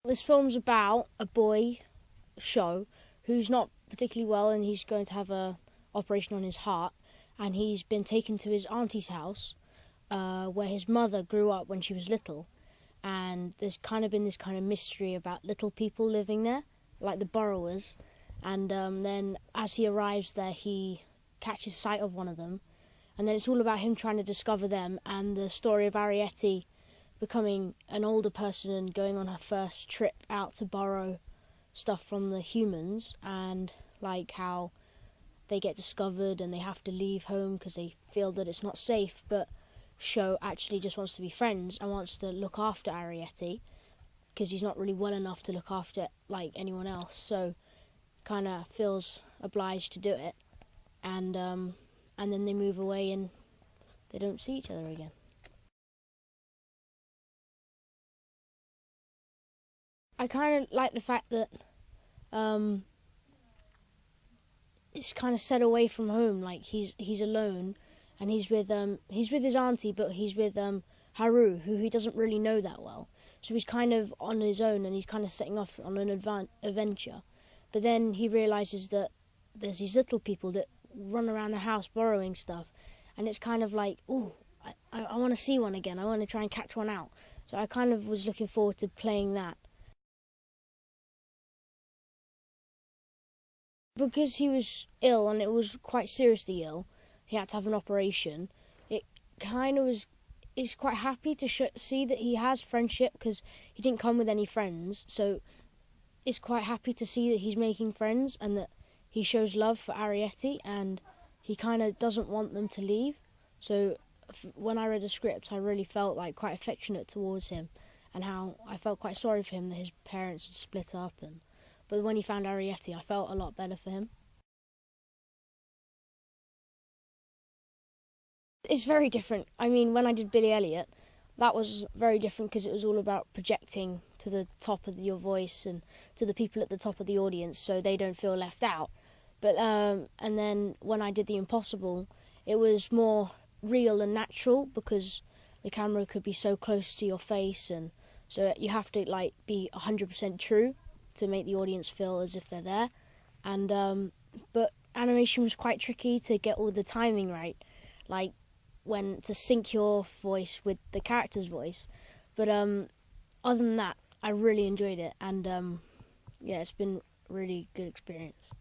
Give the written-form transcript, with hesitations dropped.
This film's about a boy show who's not particularly well, and he's going to have a operation on his heart, and he's been taken to his auntie's house where his mother grew up when she was little, and there's kind of been this kind of mystery about little people living there, like the burrowers, and then as he arrives there he catches sight of one of them, and then it's all about him trying to discover them, and the story of Arrietty becoming an older person and going on her first trip out to borrow stuff from the humans, and like how they get discovered and they have to leave home because they feel that it's not safe, but Sho actually just wants to be friends and wants to look after Arrietty because he's not really well enough to look after like anyone else, so kind of feels obliged to do it, and then they move away and they don't see each other again. I kind of like the fact that it's kind of set away from home. Like he's alone, and he's with his auntie, but he's with Haru, who he doesn't really know that well. So he's kind of on his own, and he's kind of setting off on an adventure. But then he realizes that there's these little people that run around the house borrowing stuff, and it's kind of like, ooh, I want to see one again. I want to try and catch one out. So I kind of was looking forward to playing that. Because he was ill, and it was quite seriously ill, he had to have an operation. It kind of was. He's quite happy to see that he has friendship because he didn't come with any friends. So it's quite happy to see that he's making friends and that he shows love for Arrietty, and he kind of doesn't want them to leave. So when I read the script, I really felt like quite affectionate towards him, and how I felt quite sorry for him that his parents had split up, but when he found Arrietty, I felt a lot better for him. It's very different. I mean, when I did Billy Elliot, that was very different because it was all about projecting to the top of your voice and to the people at the top of the audience so they don't feel left out. But and then when I did The Impossible, it was more real and natural because the camera could be so close to your face, and so you have to like be 100% true to make the audience feel as if they're there. And but animation was quite tricky to get all the timing right, like when to sync your voice with the character's voice. But other than that, I really enjoyed it, and yeah, it's been a really good experience.